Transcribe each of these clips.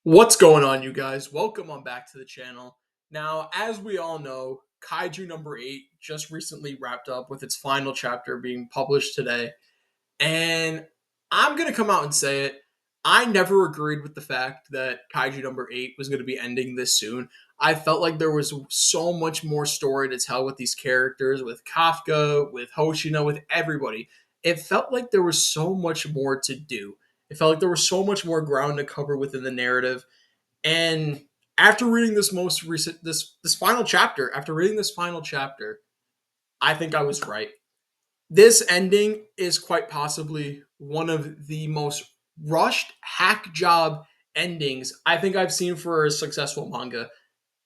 What's going on, you guys? Welcome on back to the channel. Now, as we all know, Kaiju number 8 just recently wrapped up with its final chapter being published today. And I'm going to come out and say it. I never agreed with the fact that Kaiju number 8 was going to be ending this soon. I felt like there was so much more story to tell with these characters, with Kafka, with Hoshina, with everybody. It felt like there was so much more to do. It felt like there was so much more ground to cover within the narrative, and after reading this most recent this final chapter, after reading this final chapter, I think I was right. This ending is quite possibly one of the most rushed hack job endings I think I've seen for a successful manga.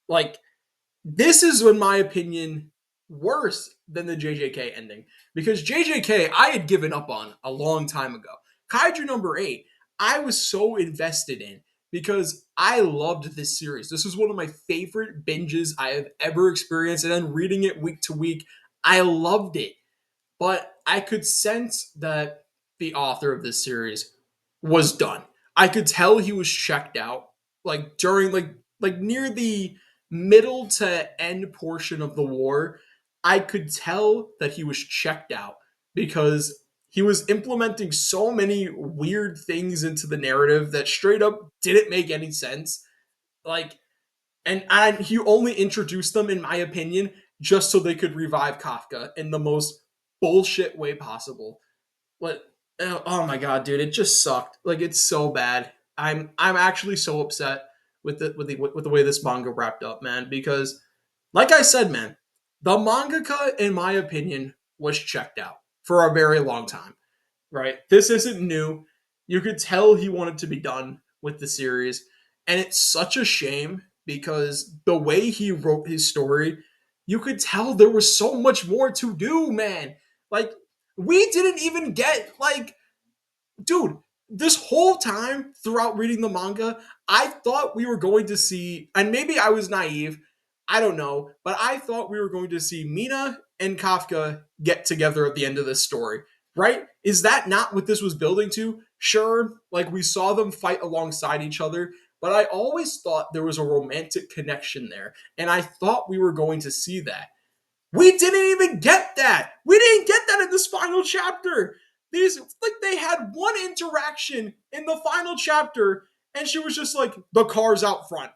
Like, this is, in my opinion, worse than the JJK ending, because JJK I had given up on a long time ago. Kaiju number 8, I was so invested in because I loved this series. This was one of my favorite binges I have ever experienced, and then reading it week to week, I loved it. But I could sense that the author of this series was done. I could tell he was checked out. Like during like near the middle to end portion of the war, I could tell that he was checked out because he was implementing so many weird things into the narrative that straight up didn't make any sense. Like, and he only introduced them, in my opinion, just so they could revive Kafka in the most bullshit way possible. But oh my god, dude, it just sucked. Like, it's so bad. I'm actually so upset with the way this manga wrapped up, man. Because, like I said, man, the mangaka, in my opinion, was checked out for a very long time. Right? This isn't new. You could tell he wanted to be done with the series, and it's such a shame because the way he wrote his story, you could tell there was so much more to do, man. Like, we didn't even get, like, dude, this whole time throughout reading the manga, I thought we were going to see, and maybe I was naive, I don't know, but I thought we were going to see Mina and Kafka get together at the end of this story, right? Is that not what this was building to? Sure, like, we saw them fight alongside each other, but I always thought there was a romantic connection there, and I thought we were going to see that. We didn't even get that. We didn't get that in this final chapter. These, like, they had one interaction in the final chapter, and she was just like, the car's out front.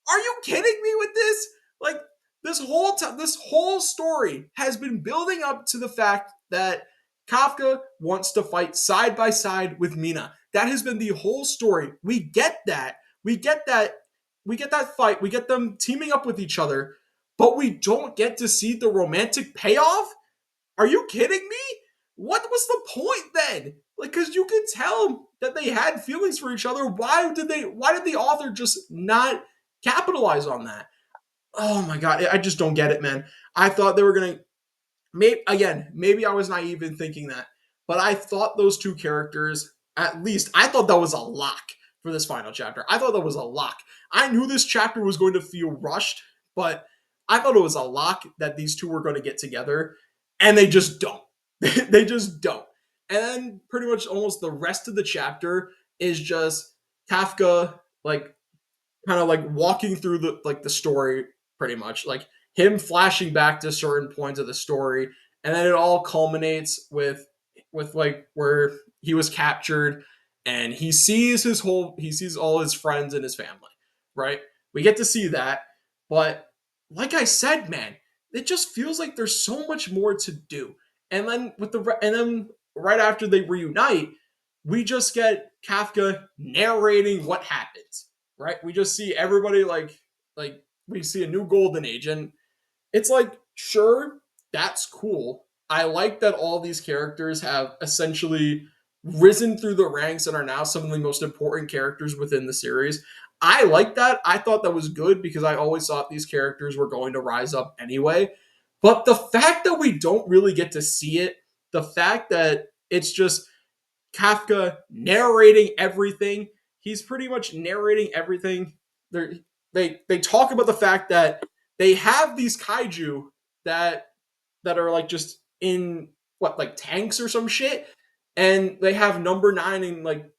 Are you kidding me with this? Like, this whole story has been building up to the fact that Kafka wants to fight side by side with Mina. That has been the whole story. We get that. We get that. We get that fight. We get them teaming up with each other, but we don't get to see the romantic payoff. Are you kidding me? What was the point then? Like, because you could tell that they had feelings for each other. Why did the author just not capitalize on that? Oh my god, I just don't get it, man. I thought they were gonna, maybe I was naive in thinking that, but I thought those two characters, at least I thought that was a lock for this final chapter. I thought that was a lock. I knew this chapter was going to feel rushed, but I thought it was a lock that these two were going to get together, and they just don't. They just don't. And then pretty much almost the rest of the chapter is just Kafka, like, kind of like walking through the story, pretty much like him flashing back to certain points of the story, and then it all culminates with like where he was captured, and he sees all his friends and his family, right? We get to see that, but like I said, man, it just feels like there's so much more to do. And then right after they reunite, we just get Kafka narrating what happens, right? We just see everybody, like we see a new golden age, and it's like, sure, that's cool. I like that all these characters have essentially risen through the ranks and are now some of the most important characters within the series. I like that. I thought that was good because I always thought these characters were going to rise up anyway. But the fact that we don't really get to see it, the fact that it's just Kafka narrating everything. He's pretty much narrating everything. They're, they talk about the fact that they have these kaiju that that are like just in what, like tanks or some shit, and they have number 9 in like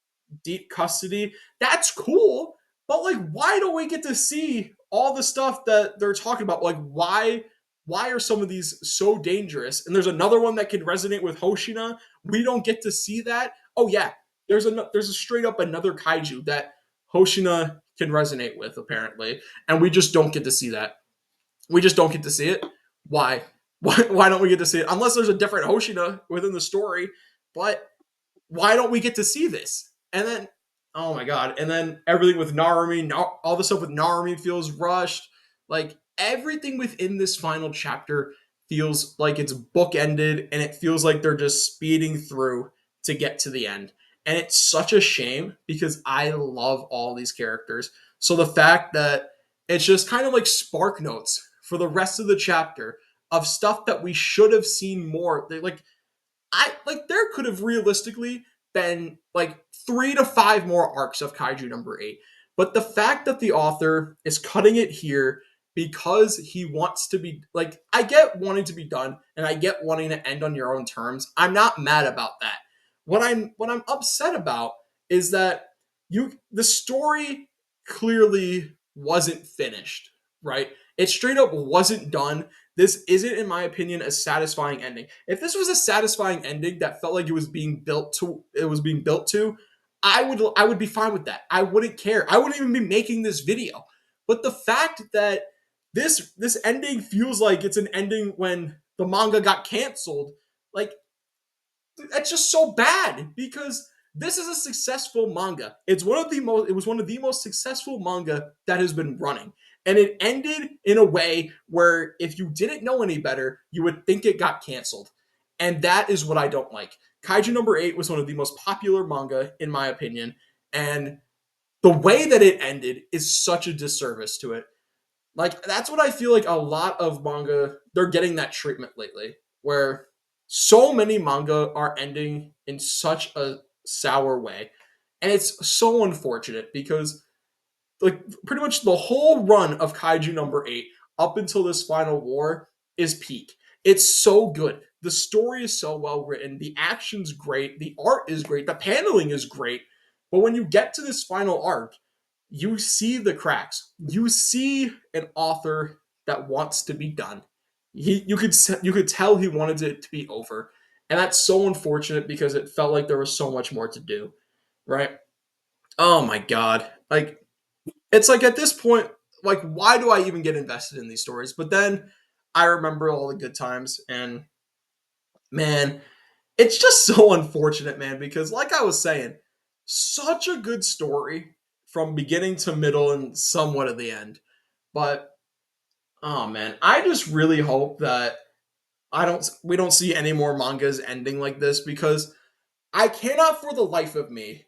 deep custody. That's cool, But like, why don't we get to see all the stuff that they're talking about? Like, why are some of these so dangerous? And there's another one that can resonate with Hoshina. We don't get to see that. Oh yeah, there's a straight up another kaiju that Hoshina can resonate with apparently, and we just don't get to see that. We just don't get to see it. Why? Why don't we get to see it? Unless there's a different Hoshina within the story. But why don't we get to see this? And then, oh my god, and then everything with Narumi, all the stuff with Narumi feels rushed. Like everything within this final chapter feels like it's bookended, and it feels like they're just speeding through to get to the end. And it's such a shame because I love all these characters. So the fact that it's just kind of like spark notes for the rest of the chapter of stuff that we should have seen more. Like I like there could have realistically been like 3 to 5 more arcs of Kaiju number 8. But the fact that the author is cutting it here because he wants to be like I get wanting to be done and I get wanting to end on your own terms. I'm not mad about that. What I'm upset about is that the story clearly wasn't finished, right? It straight up wasn't done. This isn't, in my opinion, a satisfying ending. If this was a satisfying ending that felt like it was being built to, I would be fine with that. I wouldn't care. I wouldn't even be making this video. But the fact that this ending feels like it's an ending when the manga got canceled, like that's just so bad because this is a successful manga. It was one of the most successful manga that has been running. And it ended in a way where if you didn't know any better, you would think it got canceled. And that is what I don't like. Kaiju number 8 was one of the most popular manga in my opinion, and the way that it ended is such a disservice to it. Like that's what I feel like a lot of manga they're getting that treatment lately where so many manga are ending in such a sour way. And it's so unfortunate because like pretty much the whole run of Kaiju number 8 up until this final war is peak. It's so good. The story is so well written, the action's great, the art is great, the paneling is great. But when you get to this final arc, you see the cracks. You see an author that wants to be done. You could tell he wanted it to be over, and that's so unfortunate because it felt like there was so much more to do. Right? Oh my god! Like it's like at this point, like why do I even get invested in these stories? But then I remember all the good times, and man, it's just so unfortunate, man. Because like I was saying, such a good story from beginning to middle and somewhat at the end. But oh man, I just really hope that I don't we don't see any more mangas ending like this because I cannot for the life of me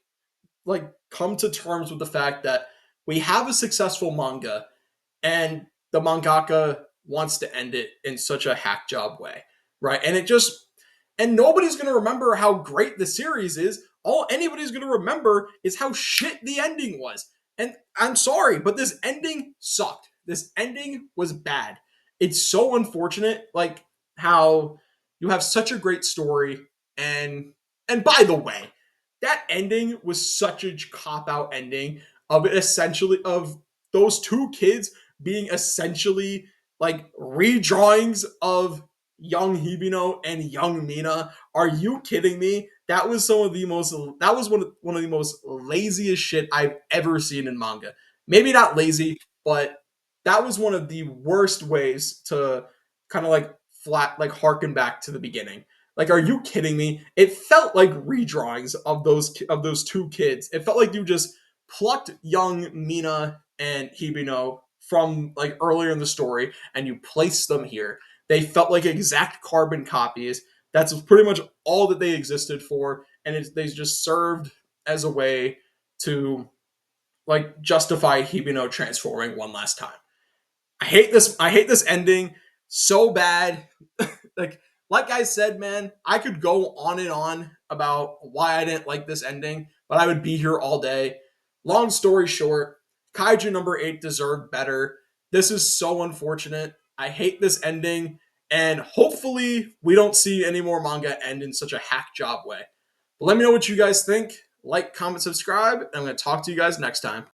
like come to terms with the fact that we have a successful manga and the mangaka wants to end it in such a hack job way, right? And nobody's going to remember how great the series is. All anybody's going to remember is how shit the ending was. And I'm sorry, but this ending sucked. This ending was bad. It's so unfortunate, like how you have such a great story, and by the way, that ending was such a cop out ending of it essentially of those two kids being essentially like redrawings of young Hibino and young Mina. Are you kidding me? That was one of the most laziest shit I've ever seen in manga. Maybe not lazy, but that was one of the worst ways to kind of like flat like harken back to the beginning. Like, are you kidding me? It felt like redrawings of those two kids. It felt like you just plucked young Mina and Hibino from like earlier in the story and you placed them here. They felt like exact carbon copies. That's pretty much all that they existed for, and they just served as a way to like justify Hibino transforming one last time. I hate this. I hate this ending so bad. like like I said, man, I could go on and on about why I didn't like this ending, but I would be here all day. Long story short, Kaiju number 8 deserved better. This is so unfortunate. I hate this ending, and hopefully we don't see any more manga end in such a hack job way. But let me know what you guys think. Like, comment, subscribe, and I'm going to talk to you guys next time.